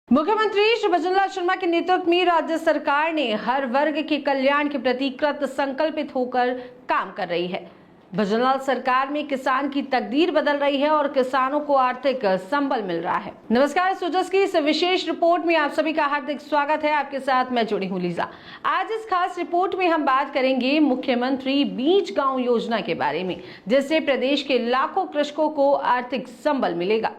मुख्यमंत्री श्री भजनलाल शर्मा के नेतृत्व में राज्य सरकार ने हर वर्ग के कल्याण के प्रति कृत संकल्पित होकर काम कर रही है। भजनलाल सरकार में किसान की तकदीर बदल रही है और किसानों को आर्थिक संबल मिल रहा है। नमस्कार, सुजस की इस विशेष रिपोर्ट में आप सभी का हार्दिक स्वागत है। आपके साथ मैं जुड़ी हूँ लीजा। आज इस खास रिपोर्ट में हम बात करेंगे मुख्यमंत्री बीज गांव योजना के बारे में, जिससे प्रदेश के लाखों कृषकों को आर्थिक संबल मिलेगा।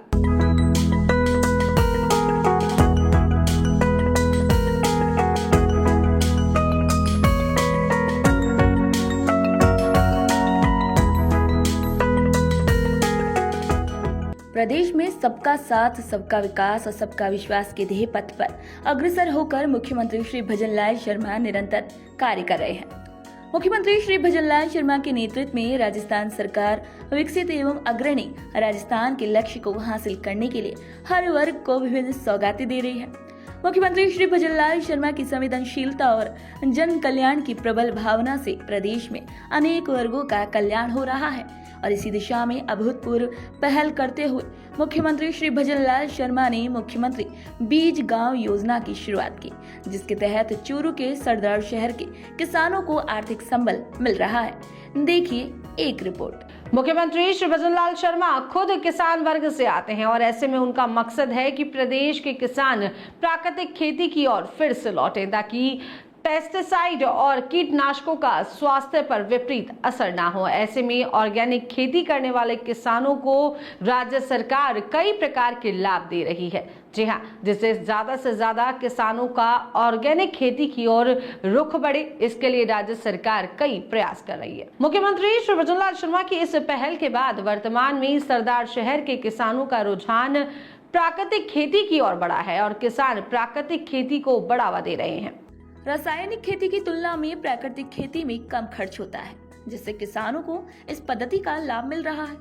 प्रदेश में सबका साथ, सबका विकास और सबका विश्वास के ध्येय पथ पर अग्रसर होकर मुख्यमंत्री श्री भजनलाल शर्मा निरंतर कार्य कर रहे हैं। मुख्यमंत्री श्री भजनलाल शर्मा के नेतृत्व में राजस्थान सरकार विकसित एवं अग्रणी राजस्थान के लक्ष्य को हासिल करने के लिए हर वर्ग को विभिन्न सौगातें दे रही है। मुख्यमंत्री श्री भजनलाल शर्मा की संवेदनशीलता और जन कल्याण की प्रबल भावना से प्रदेश में अनेक वर्गों का कल्याण हो रहा है और इसी दिशा में अभूतपूर्व पहल करते हुए मुख्यमंत्री श्री भजनलाल शर्मा ने मुख्यमंत्री बीज गांव योजना की शुरुआत की, जिसके तहत चूरू के सरदार शहर के किसानों को आर्थिक संबल मिल रहा है। देखिए एक रिपोर्ट। मुख्यमंत्री श्री भजनलाल शर्मा खुद किसान वर्ग से आते हैं और ऐसे में उनका मकसद है कि प्रदेश के किसान प्राकृतिक खेती की ओर फिर से लौटे, ताकि पेस्टिसाइड और कीटनाशकों का स्वास्थ्य पर विपरीत असर ना हो। ऐसे में ऑर्गेनिक खेती करने वाले किसानों को राज्य सरकार कई प्रकार के लाभ दे रही है। जी हाँ, जिससे ज्यादा से ज्यादा किसानों का ऑर्गेनिक खेती की ओर रुख बढ़े, इसके लिए राज्य सरकार कई प्रयास कर रही है। मुख्यमंत्री श्री भजनलाल शर्मा की इस पहल के बाद वर्तमान में सरदार शहर के किसानों का रुझान प्राकृतिक खेती की ओर बढ़ा है और किसान प्राकृतिक खेती को बढ़ावा दे रहे हैं। रासायनिक खेती की तुलना में प्राकृतिक खेती में कम खर्च होता है, जिससे किसानों को इस पद्धति का लाभ मिल रहा है।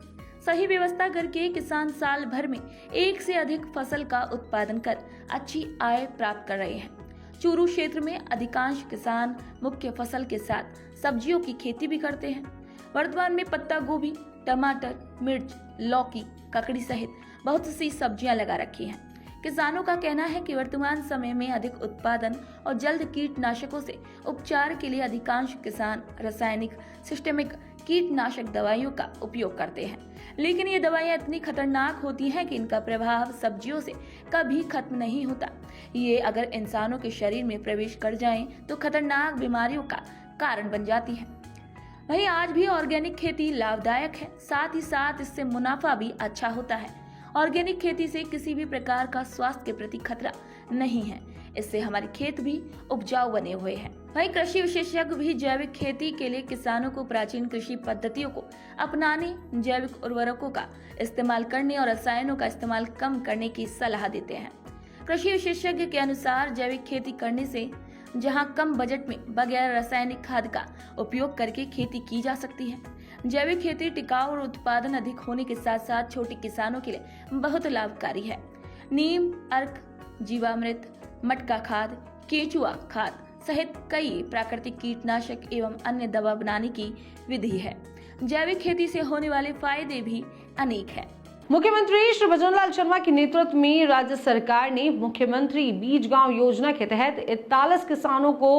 सही व्यवस्था करके किसान साल भर में एक से अधिक फसल का उत्पादन कर अच्छी आय प्राप्त कर रहे हैं। चूरू क्षेत्र में अधिकांश किसान मुख्य फसल के साथ सब्जियों की खेती भी करते हैं। वर्तमान में पत्ता गोभी, टमाटर, मिर्च, लौकी, ककड़ी सहित बहुत सी सब्जियां लगा रखी हैं। किसानों का कहना है कि वर्तमान समय में अधिक उत्पादन और जल्द कीटनाशकों से उपचार के लिए अधिकांश किसान रासायनिक सिस्टमिक कीटनाशक दवाइयों का उपयोग करते हैं, लेकिन ये दवाइयां इतनी खतरनाक होती हैं कि इनका प्रभाव सब्जियों से कभी खत्म नहीं होता। ये अगर इंसानों के शरीर में प्रवेश कर जाएं तो खतरनाक बीमारियों का कारण बन जाती है। वहीं आज भी ऑर्गेनिक खेती लाभदायक है, साथ ही साथ इससे मुनाफा भी अच्छा होता है। ऑर्गेनिक खेती से किसी भी प्रकार का स्वास्थ्य के प्रति खतरा नहीं है। इससे हमारे खेत भी उपजाऊ बने हुए हैं। वहीं कृषि विशेषज्ञ भी जैविक खेती के लिए किसानों को प्राचीन कृषि पद्धतियों को अपनाने, जैविक उर्वरकों का इस्तेमाल करने और रसायनों का इस्तेमाल कम करने की सलाह देते हैं। कृषि विशेषज्ञ के अनुसार जैविक खेती करने से जहां कम बजट में बगैर रासायनिक खाद का उपयोग करके खेती की जा सकती है। जैविक खेती टिकाऊ और उत्पादन अधिक होने के साथ साथ छोटे किसानों के लिए बहुत लाभकारी है। नीम, अर्क, जीवामृत, मटका खाद, केचुआ खाद सहित कई प्राकृतिक कीटनाशक एवं अन्य दवा बनाने की विधि है। जैविक खेती से होने वाले फायदे भी अनेक हैं। मुख्यमंत्री श्री भजनलाल शर्मा के नेतृत्व में राज्य सरकार ने मुख्यमंत्री बीज गांव योजना के तहत 41 किसानों को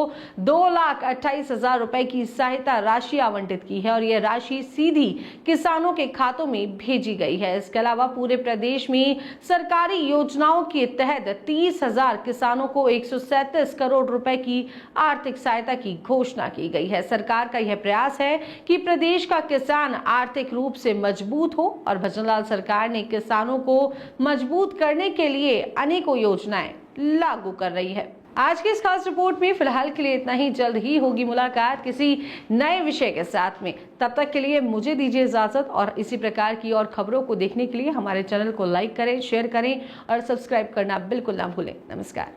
2,28,000 रुपए की सहायता राशि आवंटित की है और यह राशि सीधी किसानों के खातों में भेजी गई है। इसके अलावा पूरे प्रदेश में सरकारी योजनाओं के तहत 30,000 किसानों को 137 करोड़ रुपए की आर्थिक सहायता की घोषणा की गई है। सरकार का यह प्रयास है कि प्रदेश का किसान आर्थिक रूप से मजबूत हो और भजनलाल सरकार ने किसानों को मजबूत करने के लिए अनेकों योजनाएं लागू कर रही है। आज की इस खास रिपोर्ट में फिलहाल के लिए इतना ही। जल्द ही होगी मुलाकात किसी नए विषय के साथ में। तब तक के लिए मुझे दीजिए इजाजत और इसी प्रकार की और खबरों को देखने के लिए हमारे चैनल को लाइक करें, शेयर करें और सब्सक्राइब करना बिल्कुल ना भूलें। नमस्कार।